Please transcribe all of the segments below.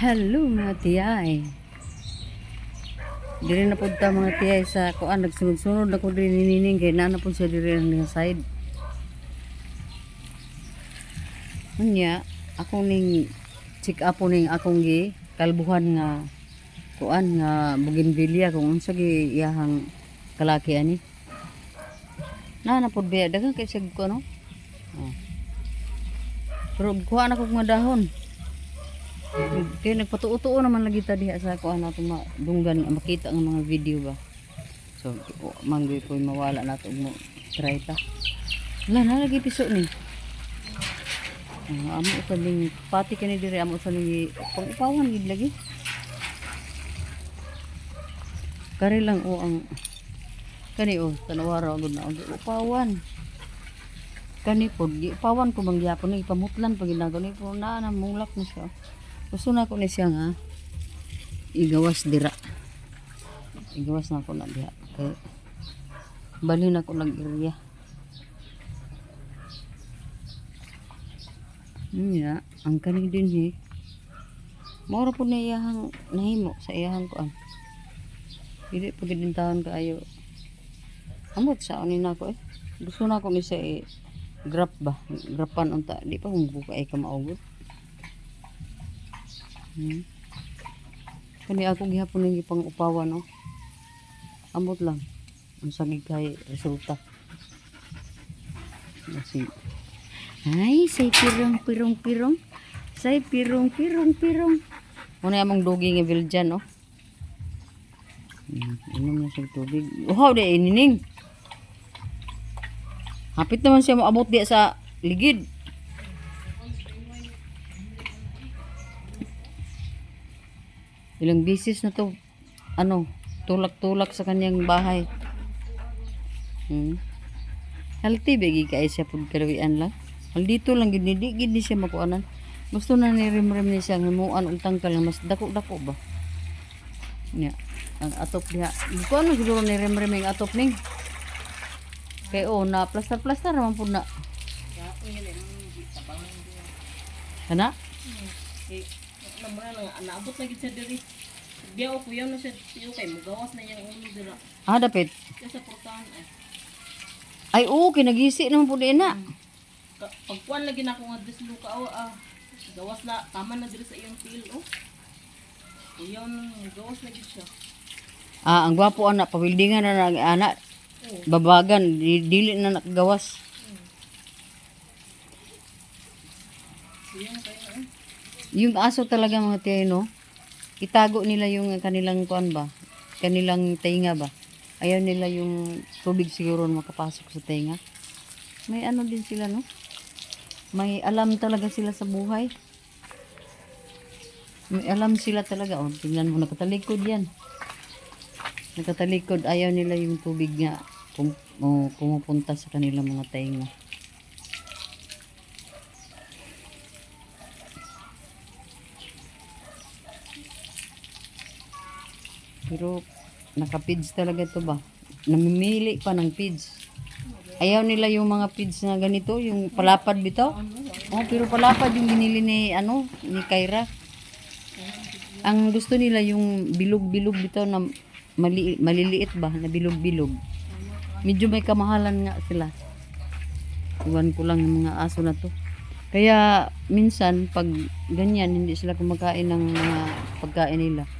Hello mga tiyay. Diri na pud ta mga tiyay sa kuan nagsunod-sunod na ko diri nining kay na pud siya diri ang side. Unya ako ning check up ning akong gi kalbuhan nga kuan nga bougainvillea kung unsa gi iyahang kalaki ani. Na pud biya daghang kay sig ko no. Oh. Pero kuha na ko nga dahon. Kaya nagpatuo-tuo naman lagi ta diha sa kuan nato madunggan makita ang mga video ba. So manggoy ko mawala nato mo try ta. Wala na lagi piso ni. Amo sa ning pati kani diri amo sa ning pang-upawan gid lagi. Kari lang o ang kani o tanawara gud na og upawan. Kani pod upawan ko mangyapon ni pamutlan pag ginagaw ni po na mulak na siya. Gusto na ko ni siya nga igawas dira. Igawas na ko na diha. Kay balhin ako nag area. Ya, ang kani din hi. Moro po na iyahang nahimo sa iyahang kuan. Dili pag din taon kaayo. Amot sa ani nako eh. Gusto na ko ni siya grab ba. Grapan unta di pa kung buka ay ka maugod. Kani ako gihapon ning pang upawan no. Amot lang. Ang sagig kay resulta. Kasi ay, say pirong. Say pirong. Muna among dugi nga Belgian, no? Inom na siya tubig. Wow, di inining. Hapit naman siya maabot diya sa ligid. Ilang bisis na to, tulak-tulak sa kanyang bahay. Healthy, bagi kaya siya pud karawian lang. Dito lang gid di siya makuanan. Gusto na ni rim ni siya himuan og tangkal mas dako-dako ba. Nya, ang atop diha. Ko ano siguro ni rim ang atop ning. Kay na plaster naman pud na. Kana? Naabot na gid sa diri. Biya ko yan na siya tiyo kay mugawas na yang ulo dira. Dapit. Sa portahan ay. Ay kinagisi naman pud na. Pagkuan lagi na ako nga dislo ka gawas na tama na diri sa iyang pil Uyaw gawas na gid siya. Ang gwapo ana pawildingan na ana. Babagan dili na nakagawas. Yung aso talaga mga tiyan no. Itago nila yung kanilang kuan ba? Kanilang tainga ba? Ayaw nila yung tubig siguro makapasok sa tainga. May ano din sila no? May alam talaga sila sa buhay. May alam sila talaga. Tingnan mo, nakatalikod yan. Nakatalikod, ayaw nila yung tubig nga pumupunta sa kanilang mga tainga. Pero naka-feeds talaga ito ba? Namimili pa ng feeds. Ayaw nila yung mga feeds na ganito, yung palapad bitaw. Pero palapad yung binili ni Kyra. Ang gusto nila yung bilog-bilog bitaw na maliliit ba, na bilog-bilog. Medyo may kamahalan nga sila. Iwan ko lang yung mga aso na to. Kaya minsan pag ganyan hindi sila kumakain ng mga pagkain nila.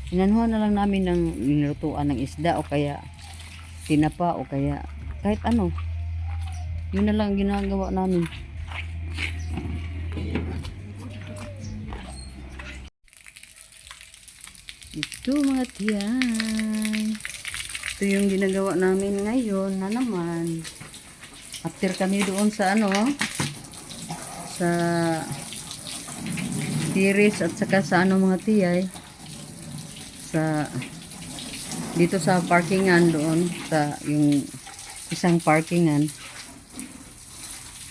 Inanuhan na lang namin ng nilutuan ng isda o kaya tinapa o kaya kahit ano. Yun na lang ginagawa namin. Ito mga tiyan. Ito yung ginagawa namin ngayon na naman. After kami doon sa sa tiris at saka sa mga tiyay. Dito sa parkingan doon sa yung isang parkingan.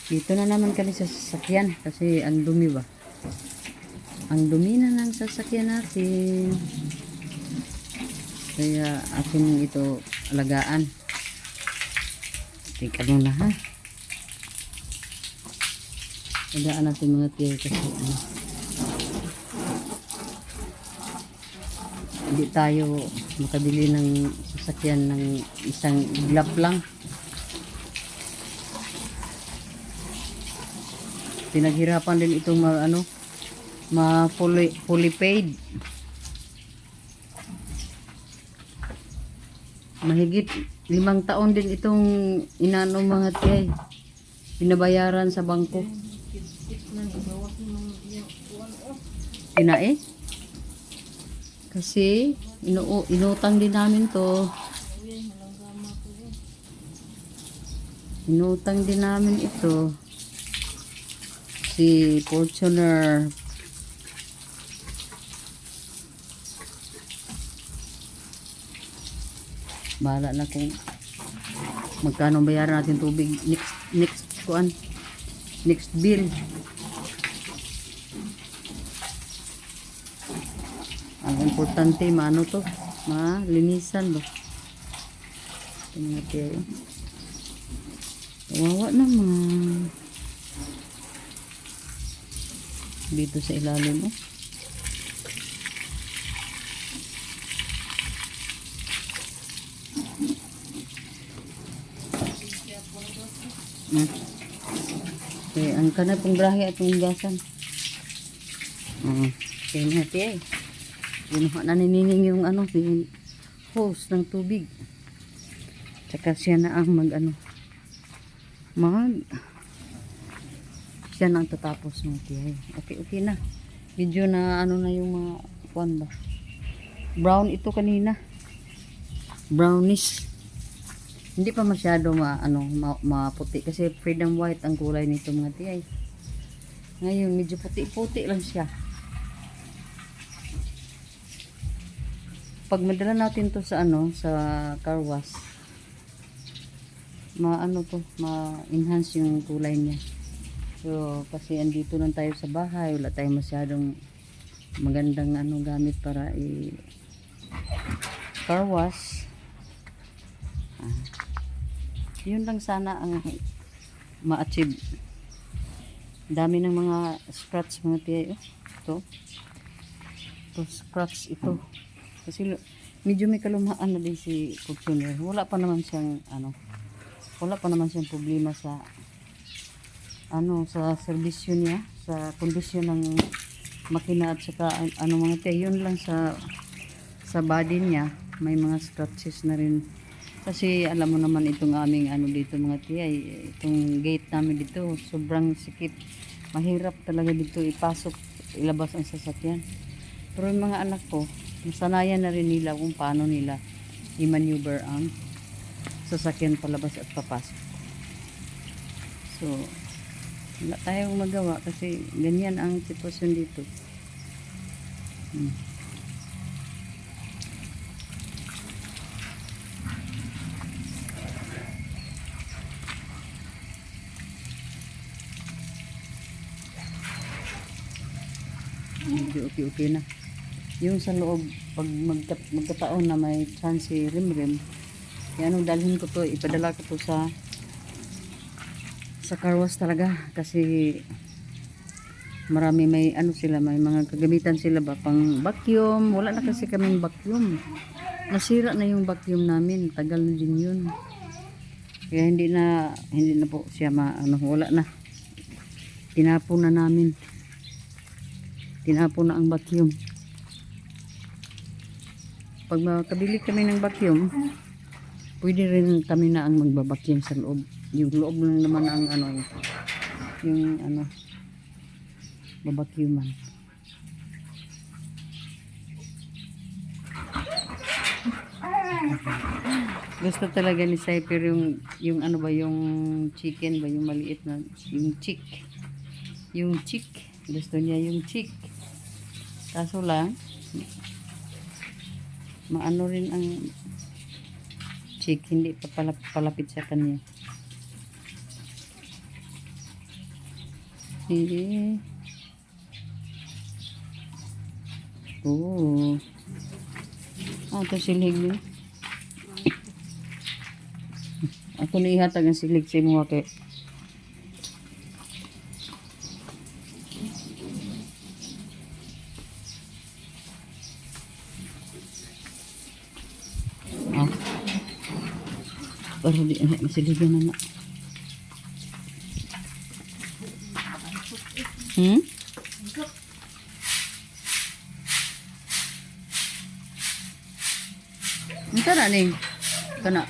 Dito na naman kami sa sasakyan kasi ang dumi ba. Ang dumi na ng sasakyan natin. Kaya akin ito alagaan. Tingnan mo na ha. Alagaan natin mga tiyo kasi Hindi tayo makabili ng sasakyan ng isang iglap lang. Pinaghirapan din itong fully paid. Mahigit 5 taon din itong inano mga tiyay. Binabayaran sa bangko. Kinae? Kasi inutang din namin to. Inutang din namin ito. Si Fortuner. Bahala na kung magkano bayaran natin tubig next bill. Ang importante maano to, malinisan do. Tingnan natin. Kawawa naman. Dito sa ilalim mo. Okay, ang kanay pong brahe at pong gasan. Okay na tiay. Ginuha na ni Nining yung yung hose ng tubig. Tsaka siya na ang siya na ang tatapos ng tiay. Okay na. Video na na yung mga kuwan ba. Brown ito kanina. Brownish. Hindi pa masyado maputi kasi freedom white ang kulay nito mga tiyay. Ngayon medyo puti-puti lang siya. Pag madala natin to sa sa car wash, ma-enhance yung kulay niya. So kasi andito lang tayo sa bahay, wala tayong masyadong magandang gamit para car wash. Yun lang sana ang ma-achieve. Dami ng mga scratch mga tiyo. Ito scratch ito. Kasi medyo may kalumaan na din si Fortuner. Wala pa naman siyang problema sa sa serbisyo niya, sa kondisyon ng makina at saka mga tiyo. Yun lang sa body niya, may mga scratches na rin. Kasi alam mo naman itong aming dito mga tiyay, itong gate namin dito, sobrang sikip. Mahirap talaga dito ipasok, ilabas ang sasakyan. Pero yung mga anak ko, masanayan na rin nila kung paano nila i-maneuver ang sasakyan palabas at papasok. So, wala tayong magawa kasi ganyan ang sitwasyon dito. Medyo okay na. Yung sa loob, pag magkataon na may chance si rim-rim, dalhin ko to, ipadala ko to sa car wash talaga. Kasi marami may sila, may mga kagamitan sila ba, pang vacuum. Wala na kasi kaming vacuum. Nasira na yung vacuum namin, tagal na din yun. Kaya hindi na po siya wala na. Tinapon na namin. Tinapon na ang vacuum. Pag makabili kami ng vacuum, pwede rin kami na ang magbabacuum sa loob. Yung loob lang naman ang babacuuman. Gusto talaga ni Cyper yung yung chicken ba, yung maliit na yung chick. Yung chick, gusto niya yung chick. Kaso lang rin ang chick, hindi pa palapit sa kanya. Ito silig niya. Ako na ihatag ang silig sa mga kay. Para di na masiligan na na. Hmm? Unsa na ning? Kana.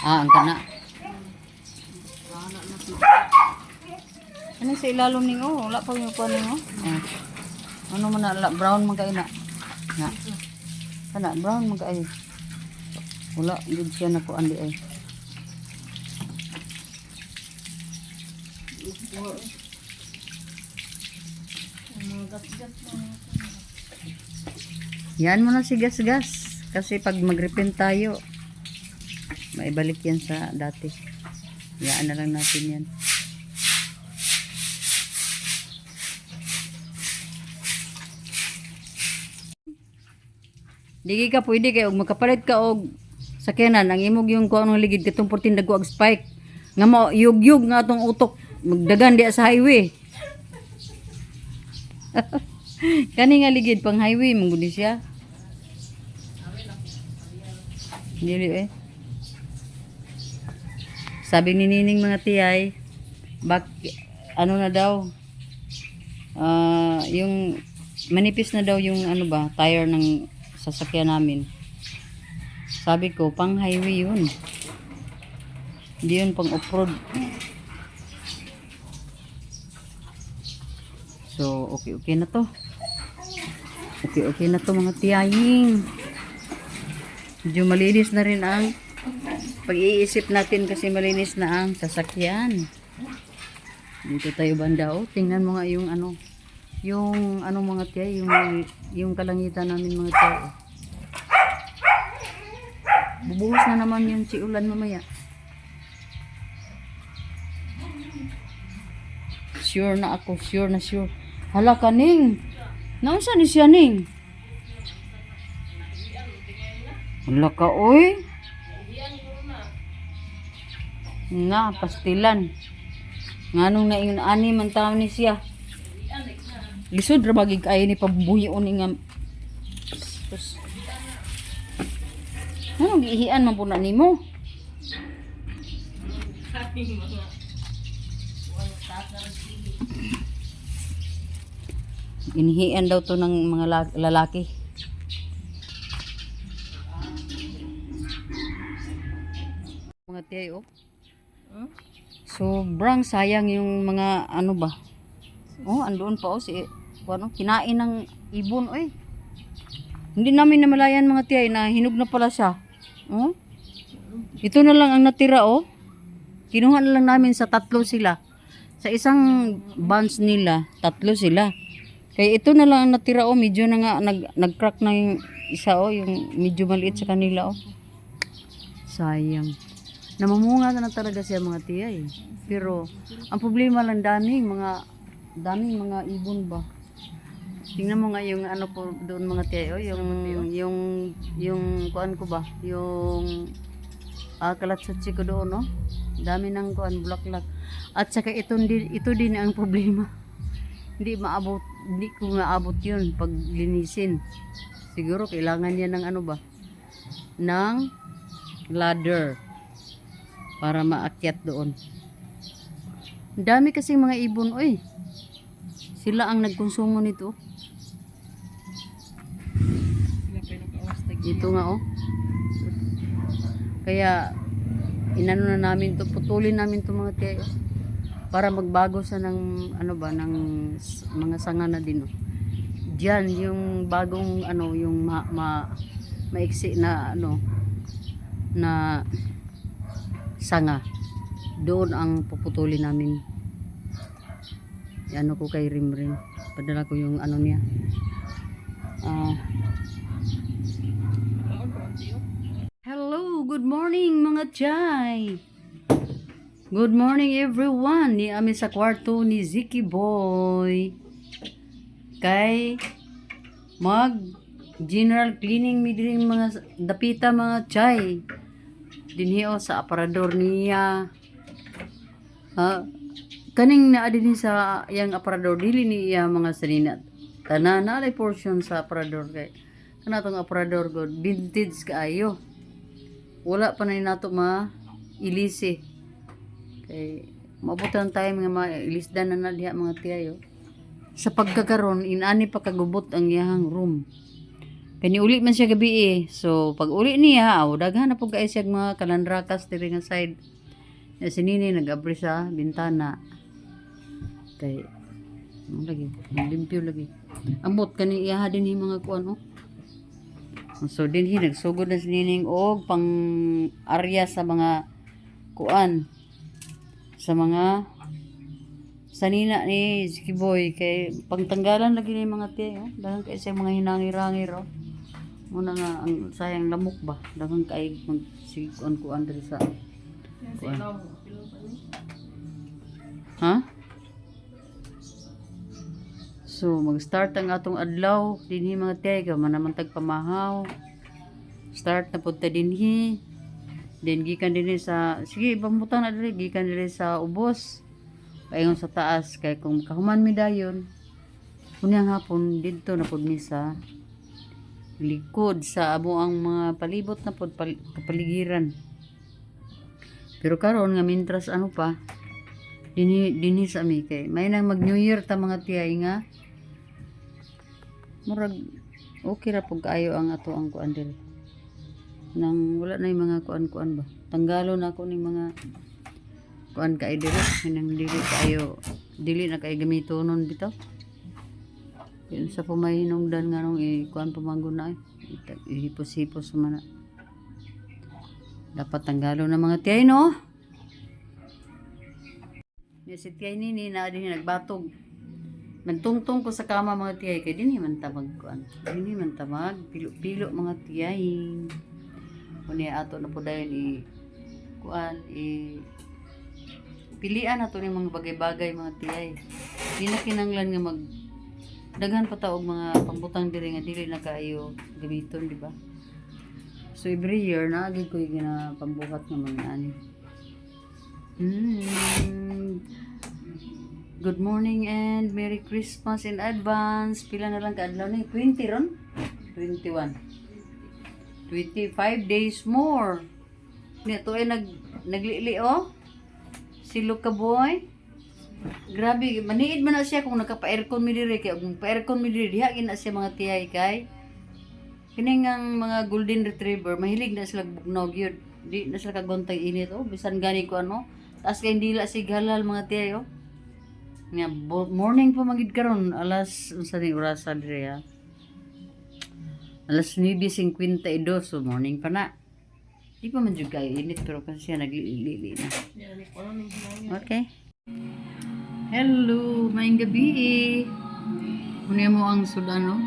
Ang kana. Ano sa ilalom ning wala pa yung kuan ning Ano man na brown man kay na. Na. Kana brown man kay. Wala gid siya na ko andi ay. Yan mo na si gas-gas. Kasi pag mag-repent tayo, maibalik yan sa dati. Yaan na lang natin yan. Digi ka pwede kayo makapalit ka og sakyanan ang imog yung kuan ng ligid katong 14 dagko ag spike nga mo yug-yug nga atong utok magdagan diya sa highway. Kani nga ligid pang highway mong siya. Dili Sabi ni Nining mga tiyay, ano na daw, yung manipis na daw yung tire ng sasakyan namin. Sabi ko, pang highway yun. Hindi yun pang off-road. So, okay na to. Okay na to mga tiyaying. Medyo malinis na rin ang pag-iisip natin kasi malinis na ang sasakyan. Dito tayo banda tingnan mo nga yung mga tiya, yung kalangitan namin mga tiya. Bubuhos na naman yung siulan mamaya. Sure na ako, sure. Hala ka ning. Naunsa ni siya ning? Hala ka oy. Nga pastilan. Nganong na yung ani man taon ni siya. Lisod ra magig ay ni pabubuyon ni nga. Ano giihian man po na nimo? Inihian daw to ng mga lalaki. Mga tiyay sobrang sayang yung mga andoon pa si kinain ng ibon Hindi namin namalayan mga tiyay na hinog na pala siya. Ito na lang ang natira Kinuha na lang namin sa 3 sila. Sa isang bunch nila, 3 sila. Kaya ito na lang ang natira medyo na nga nag-crack na yung isa yung medyo maliit sa kanila Sayang. Namamunga na talaga siya mga tiyay. Pero ang problema lang daming mga ibon ba. Tingnan mo nga yung po doon mga tiyay yung kuan ko ba, yung kalatsatsi ko doon Dami ng kuan bulaklak. At saka ito din ang problema. Hindi ko maabot yun pag linisin. Siguro kailangan niya ng ng ladder para maakyat doon. Dami kasing mga ibon sila ang nagkonsumo nito. Ito nga kaya inano na namin to, putulin namin to mga tiyo para magbago sa ng ng mga sanga na din diyan yung bagong yung maiksi na na sanga doon ang puputulin namin. Ko kay Rimrim, padala ko yung niya hello, good morning mga chay. Good morning everyone. Ni ami sa kwarto ni Ziki Boy. Kay mag general cleaning mi din mga dapita mga chay. Dinhi sa aparador niya. Kaning naa din sa yang aparador dili niya mga sanina. Tanan na portion sa aparador kay Kana tong aparador god, vintage kaayo. Wala pa na nato ilisi. Kay mabutan tayo mga mailisdan na diha mga tiyayo. Sa pagkakaroon, inani pa kagubot ang iyahang room. Kani uli man siya gabi eh. So, pag uli niya, daghan na po kayo siya mga kalandrakas diri nga side. Si Nini nag-abri sa bintana. Kay, lagi, limpyo lagi. Ambot, kani iyaha din yung mga kuan, oh. So, din nagsugod na si Nining og pang area sa mga kuan. Sa mga sanina ni Zikiboy kay pangtanggalan lagi ni mga tiyo, daghang kay sa mga hinangir-hangir oh. Muna nga ang sayang lamok ba, daghang kay mag kuan diri sa kuan. Ha? So mag-start ang atong adlaw dinhi mga tiyo, manaman tag pamahaw. Start na pud ta dinhi. Then gikan dinhi sa sige pamutang na diri gikan diri sa ubos. Paingon sa taas kay kung kahuman mi dayon unyang hapon didto na pud mi sa likod sa amo ang mga palibot na pud kapaligiran. Pero karon nga mintras ano pa dinhi sa mi kay may nang mag New Year ta mga tiyay nga murag okay ra pug kaayo ang ato ang kuan diri. Nang wala na yung mga kuan-kuan ba. Tanggalo na ako ning mga kuan kay diri nang dili kayo dili na kay gamitonon bitaw yun sa pumahinungdan nga nung kuan pamanggon na ihipos-hipos man dapat tanggalo na mga tiyay no ni si tiyay Nini na din nagbatog nagtungtong ko sa kama mga tiyay kay dinhi man tamag kuan dinhi man tamag pilo-pilo mga tiyay kunya ato na po dayon kuan pilian na to ng mga bagay-bagay mga tiyay. Di na kinanglan nga daghan pa taog mga pambutang diri nga dili na kaayo gamiton, di ba? So every year na gid ko yung pambuhat nga mga ani. Good morning and Merry Christmas in advance. Pila na lang kaadlaw ni? 20 ron? 21. 25 days more. Nito ay naglili oh. Si Luka Boy. Grabe, maniid man na siya kung nagka-aircon mi diri kay kung pa-aircon mi diri diha gina siya mga tiyay kay kining ang mga golden retriever mahilig na sila bugnaw gyud. Di na sila kagontay init oh, bisan gani ko ano. Taas kay dila si halal mga tiyay oh. Nga morning pa magid karon alas unsa ni orasa diri ha. Alas 9:52 so morning pa na. Di pa man jud kayo init pero kasi siya naglili na. Okay. Hello, maayong gabi. Muna mo ang sudano,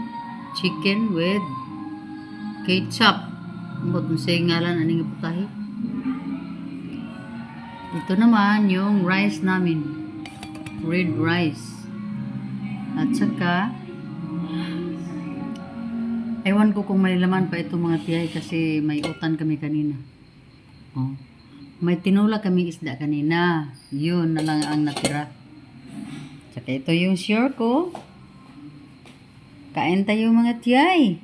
chicken with ketchup. Ambot mo sa ngalan aning putahe. Ito naman yung rice namin. Red rice. At saka ewan ko kung may laman pa ito mga tiyay kasi may utan kami kanina. Oh. May tinula kami isda kanina. Yun na lang ang natira. Saka ito yung sure ko. Kain tayo mga tiyay.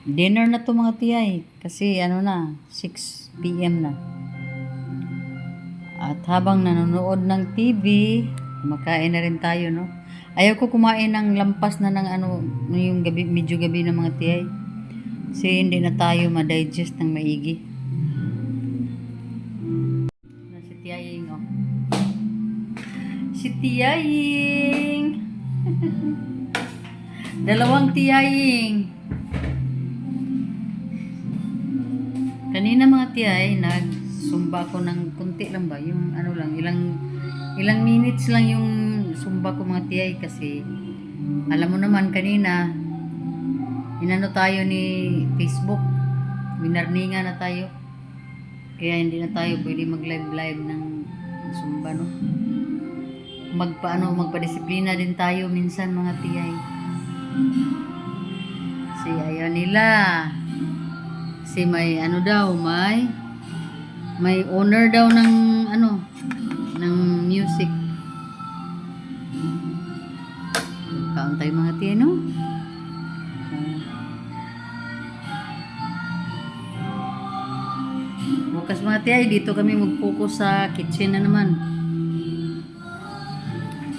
Dinner na to mga tiyay. Kasi ano na, 6 PM na. At habang nanonood ng TV, kumakain na rin tayo, no? Ayaw ko kumain ng lampas na ng ano, yung gabi, medyo gabi ng mga tiyay. Kasi hindi na tayo ma-digest ng maigi. Si Tiyaying, oh. Si Tiyaying! Dalawang Tiyaying. Kanina mga tiyay, nagsumba ko ng kunti lang ba? Yung ano lang, ilang minutes lang yung sumba ko mga tiyay kasi alam mo naman kanina inano tayo ni Facebook, winarninga na tayo kaya hindi na tayo pwede mag live ng sumba, no? Magpa-disiplina din tayo minsan mga tiyay kasi ayaw nila kasi may ano daw may owner daw ng ano ng music. Kaon tayo mga tiyan, no? mga tiyay, dito kami mag-focus sa kitchen na naman.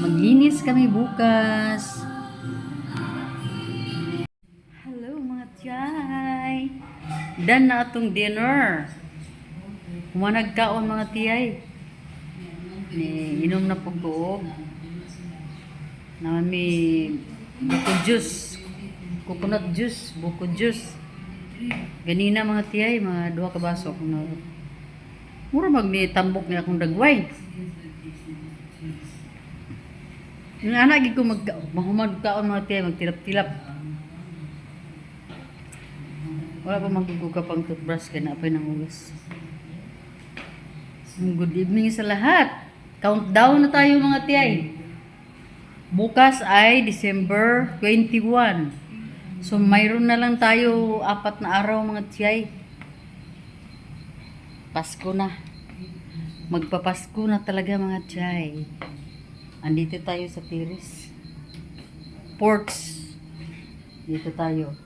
Maglinis kami bukas. Hello mga tiyay. Dan na atong dinner. Humanagkaon mga tiyay. Ni inom na pagkuog. Naman may buko juice. Coconut juice, buko juice. Ganina mga tiyay, mga 2 ka baso. Mura tambok niya akong dagway. Yung anak gid ko mahumagkaon mga tiyay, magtilap-tilap. Wala pa magguguga pang toothbrush kaya naapay ng ugas. Good evening sa lahat. Countdown na tayo mga tiyay. Bukas ay December 21. So mayroon na lang tayo 4 na araw mga tiyay. Pasko na. Magpapasko na talaga mga tiyay. Andito tayo sa Tiris. Ports. Dito tayo.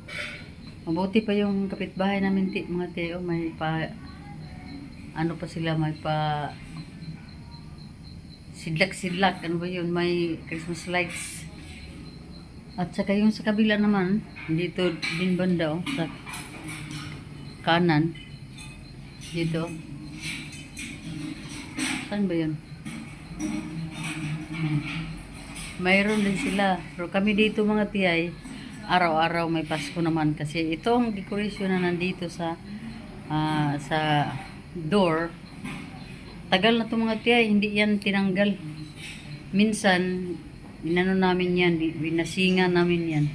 Mabuti pa yung kapitbahay namin mga tiyay. May pa ano pa sila, may pa sidlak-sidlak, ano ba yun, may Christmas lights. At saka yung sa kabila naman, dito din banda sa kanan, dito. Saan ba yun? Mayroon din sila. Pero kami dito mga tiyay, araw-araw may Pasko naman kasi itong decoration na nandito sa door, tagal na ito mga tiyay, hindi yan tinanggal. Minsan inano namin yan, binasinga namin yan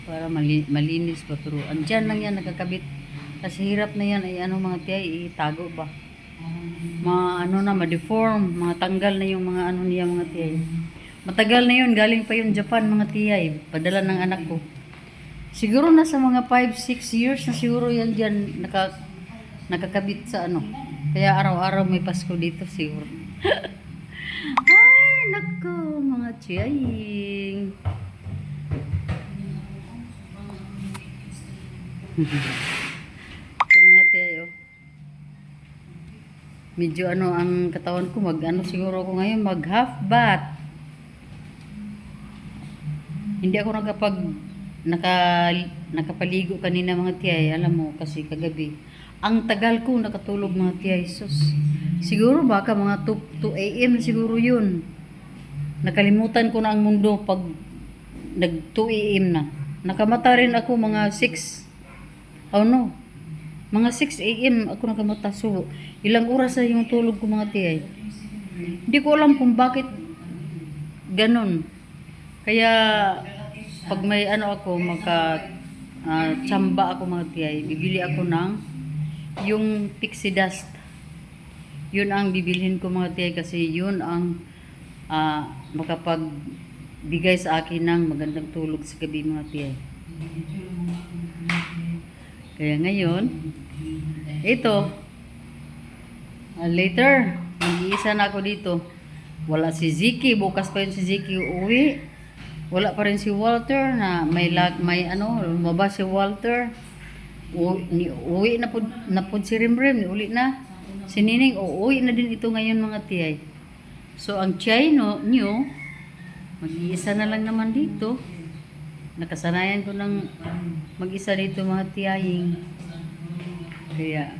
para malinis pa, pero andyan lang yan nakakabit kasi hirap na yan ay ano mga tiyay, itago ba ma-deform, mga tanggal na yung mga ano niya mga tiyay. Matagal na yun, galing pa yung Japan mga tiyay, padala ng anak ko. Siguro nasa mga 5-6 years na siguro yan dyan nakakabit sa ano. Kaya araw-araw may Pasko dito siguro. Ay, nako, mga tiyaying. Ito mga tiyay, oh. Medyo ano ang katawan ko, siguro ako ngayon, mag half bath. Hindi ako nakapaligo kanina mga tiyay, alam mo, kasi kagabi. Ang tagal ko nakatulog mga tiyay, sus. Siguro baka mga 2 a.m. siguro yun. Nakalimutan ko na ang mundo pag nag 2 a.m. na. Nakamata rin ako mga 6. Oh no. Mga 6 a.m. ako nakamata. So, ilang oras na yung tulog ko mga tiyay. Hindi ko alam kung bakit ganon. Kaya pag may ano ako, tsamba ako mga tiyay, bibili ako ng yung pixie dust. Yun ang bibilhin ko mga tiyay kasi yun ang makapagbigay sa akin ng magandang tulog sa gabi mga tiyay. Kaya ngayon, ito, later, mag-iisa na ako dito. Wala si Ziki, bukas pa yun si Ziki uuwi. Wala pa rin si Walter na may lumabas si Walter. Uwi na po si Rimrim, uli na. Si Nining, uuwi na din ito ngayon mga tiyay. So, ang tiyay nyo, mag-iisa na lang naman dito. Nakasanayan ko ng mag-isa dito mga tiyaying. Kaya,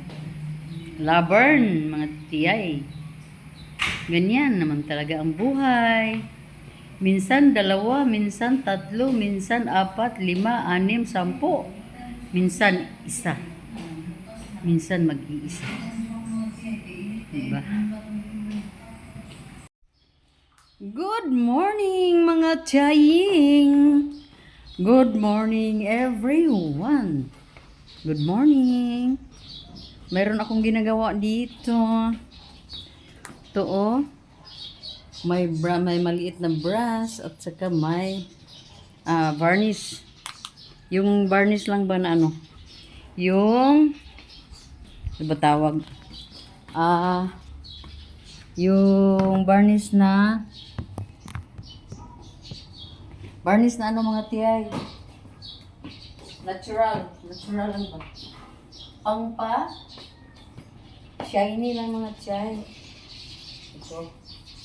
labern mga tiyay. Ganyan naman talaga ang buhay. Minsan 2, minsan 3, minsan 4, 5, 6, 10. Minsan 1. Minsan mag-iisa. Diba? Good morning mga tiyaying. Good morning everyone. Good morning. Mayroon akong ginagawa dito. Ito oh. May maliit na brush at saka may varnish. Yung varnish lang ba na ano? Yung ano ba tawag? Yung varnish na ano mga tiyay? Natural lang ba? Shiny lang mga tiyan. Ito.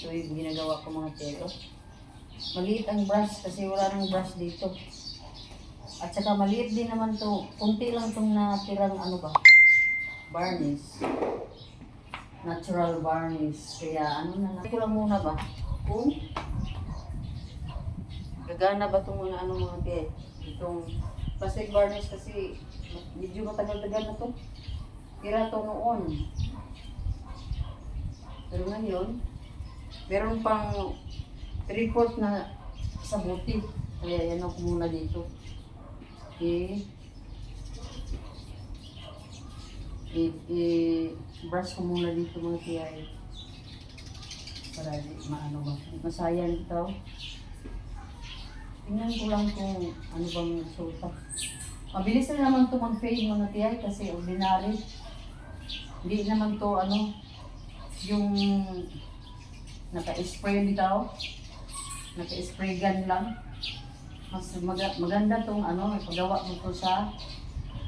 Ito yung ginagawa ko mga tiyan. Maliit ang brush kasi wala nang brush dito. At saka maliit din naman to. Kunti lang itong natirang ano ba? Varnish. Natural varnish. Kaya ano na lang. Ito lang muna ba? Kung gagana ba itong mga ano mga tiyan? Itong plastic varnish kasi medyo matagal-tagal na to. Tira to noon. Pero ngayon, meron pang 3/4 na sa buti. Kaya yan ako muna dito. Okay. I-brush ko muna dito mga tiyay. Para di maano ba. Masayang ito. Tingnan ko lang kung ano bang resulta. Mabilis na naman ito mag-fade mga tiyay kasi ordinary. Hindi naman to ano, yung naka-spray bitaw, naka-spray gun lang. Mas maganda tong ano, paggawa mo to sa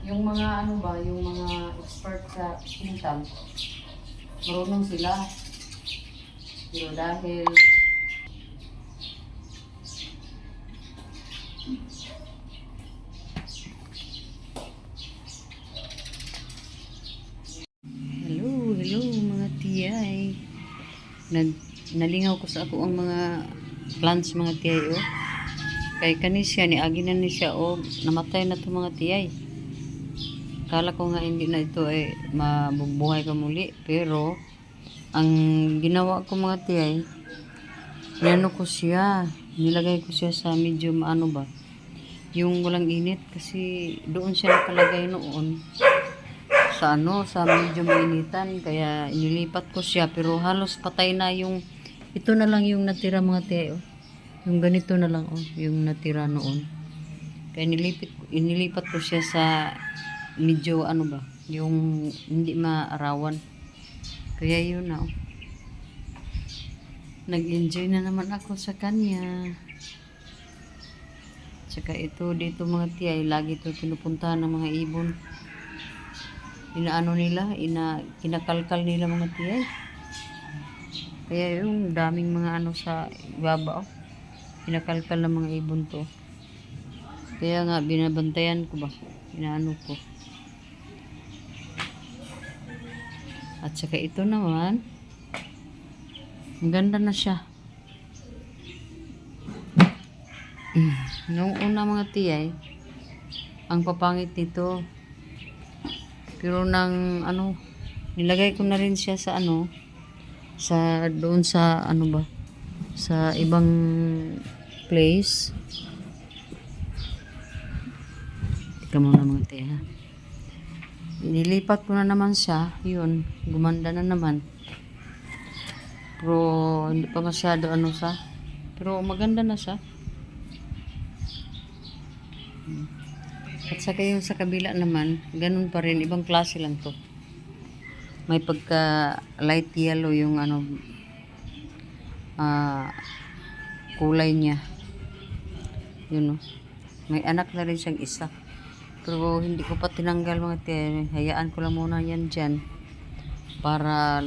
yung mga ano ba, yung mga expert sa pintang. Marunong sila. Pero dahil hello mga tiyay. Nalingaw ko sa ako ang mga plants mga tiyay oh. Kay kanis siya ni agi na ni siya oh, namatay na to mga tiyay. Kala ko nga hindi na ito ay mabubuhay pa muli, pero ang ginawa ko mga tiyay, nilano ko siya, nilagay ko siya sa medium ano ba, yung walang init kasi doon siya nakalagay noon sa ano, sa medyo mainitan, kaya inilipat ko siya pero halos patay na yung ito na lang yung natira mga tiyayo. Yung ganito na lang oh, yung natira noon. Kaya inilipat ko siya sa medyo ano ba, yung hindi maarawan. Kaya yun na oh. Nag-enjoy na naman ako sa kanya. Tsaka ito dito mga tiyay, lagi ito pinupuntahan ng mga ibon. Inaano nila, kinakalkal nila mga tiyay. Kaya yung daming mga ano sa ibaba oh. Kinakalkal ng mga ibon to. Kaya nga binabantayan ko ba, inaano ko. At saka ito naman, ang ganda na siya. Noong una mga tiyay, ang papangit nito. Pero nang ano, nilagay ko na rin siya sa ano, sa doon sa ano ba, sa ibang place. Ika muna mga tiya ha. Nilipat ko na naman siya, yun, gumanda na naman. Pero hindi pa masyado ano sa, pero maganda na siya. At saka yung sa kabila naman, ganun pa rin, ibang klase lang to. May pagka light yellow yung ano, kulay niya. Yun o. May anak na rin siyang isa. Pero hindi ko pa tinanggal mga tiyan. Hayaan ko lang muna yan dyan. Para,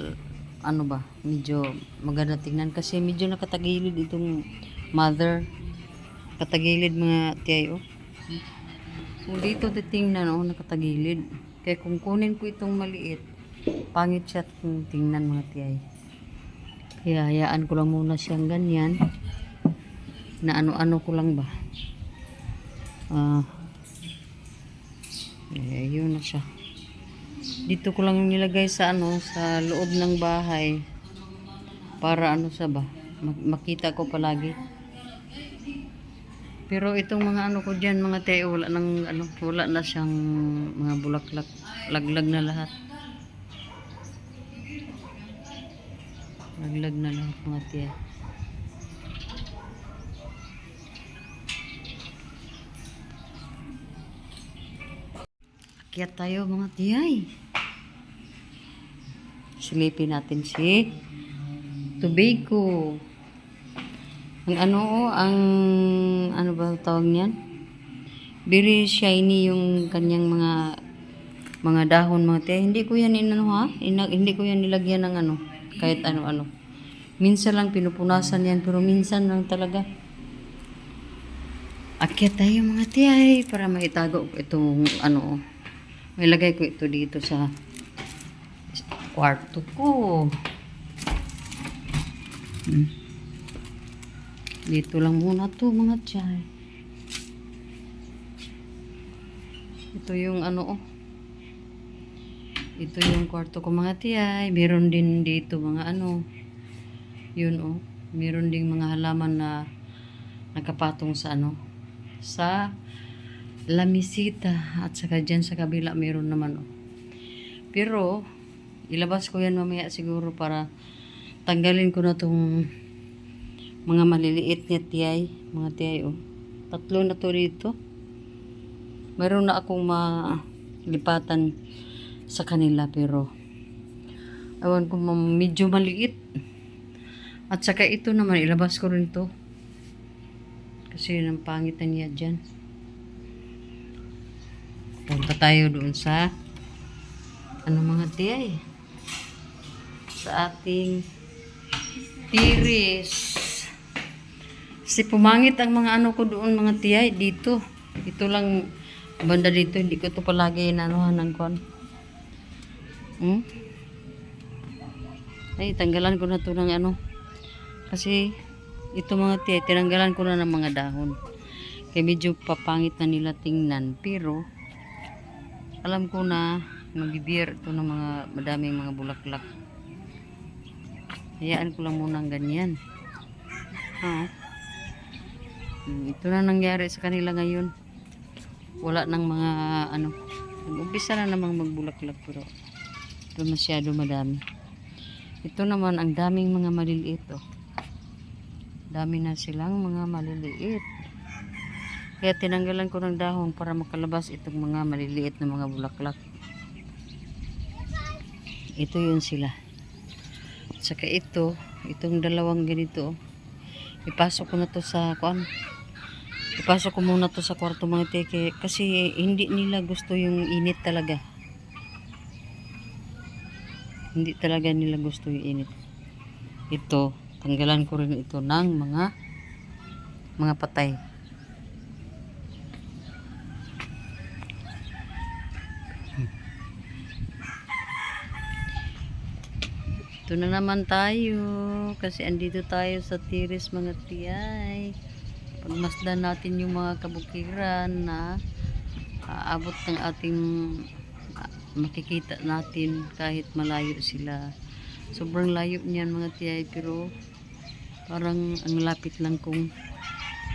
ano ba, medyo maganda tingnan. Kasi medyo nakatagilid itong mother. Katagilid mga tiyan o. Kung dito titingnan oh, nakatagilid. Kaya kung kunin ko itong maliit, pangit siya kung tingnan mga tiyay. Kaya hayaan ko lang muna siyang ganyan. Na ano-ano ko lang ba. Yun na siya. Dito ko lang nilagay sa ano, sa loob ng bahay. Para ano sa ba, makita ko palagi. Pero itong mga ano ko diyan mga teo, wala nang ano, wala na siyang mga bulaklak, laglag na lahat. Laglag na lahat mga tiya. Akyat tayo mga tiyay. Silipin natin si Tobacco. Ang ano oh, ang ano ba tawag niyan? Very shiny yung kanyang mga mga dahon, mga tiya. Hindi ko yan inano ha. Hindi ko yan nilagyan ng ano, kahit ano-ano. Minsan lang pinupunasan yan, pero minsan lang talaga. Akyat tayo mga tiyay para maitago ko itong ano. May lagay ko ito dito sa kwarto ko. Dito lang muna to mga tiyay. Ito yung ano Ito yung kwarto ko mga tiyay. Meron din dito mga ano. Yun meron ding mga halaman na nakapatong sa ano. Sa lamisita. At saka dyan sa kabila meron naman Pero ilabas ko yan mamaya siguro para tanggalin ko na tong mga maliliit niya tiyay. Mga tiyay 3 na to dito. Meron na akong malipatan sa kanila pero awan ko medyo maliit. At saka ito naman ilabas ko rin to. Kasi nang pangit na niya dyan. Punta tayo doon sa mga tiyay. Sa ating tiris. Kasi pumangit ang mga ano ko doon mga tiyay dito. Ito lang banda dito, hindi ko to palagi inanuhan ng kon. Ay, tanggalan ko na to ng ano. Kasi ito mga tiyay, tinanggalan ko na ng mga dahon. Kaya medyo papangit na nila tingnan. Pero alam ko na magbibiyar ito ng mga madaming mga bulaklak. Hayaan ko lang muna ng ganyan. Ito na nangyari sa kanila ngayon. Wala nang mga ano. Nag-umpisa na namang magbulaklak pero ito masyado madami. Ito naman ang daming mga maliliit Dami na silang mga maliliit. Kaya tinanggalan ko ng dahon para makalabas itong mga maliliit na mga bulaklak. Ito yun sila. Saka itong dalawang ganito. Ipasok ko na to sa Ipasok ko muna to sa kwarto mga teke kasi hindi nila gusto yung init talaga. Hindi talaga nila gusto yung init. Ito, tanggalan ko rin ito ng mga patay. Ito na naman tayo kasi andito tayo sa tiris mga tiyay. Pagmasdan natin yung mga kabukiran na aabot ng ating makikita natin kahit malayo sila. Sobrang layo niyan mga tiyay pero parang ang lapit lang kung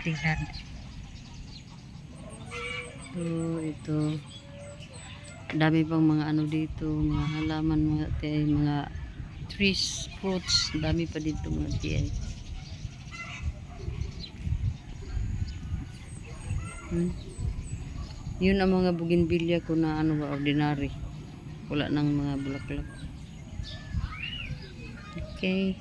tingnan. Ito dami pang mga ano dito, mga halaman mga tiyay, mga trees, fruits, dami pa dito mga tiyay. Yun ang mga bougainvillea ko na ano ba ordinary. Wala nang mga bulaklak. Okay.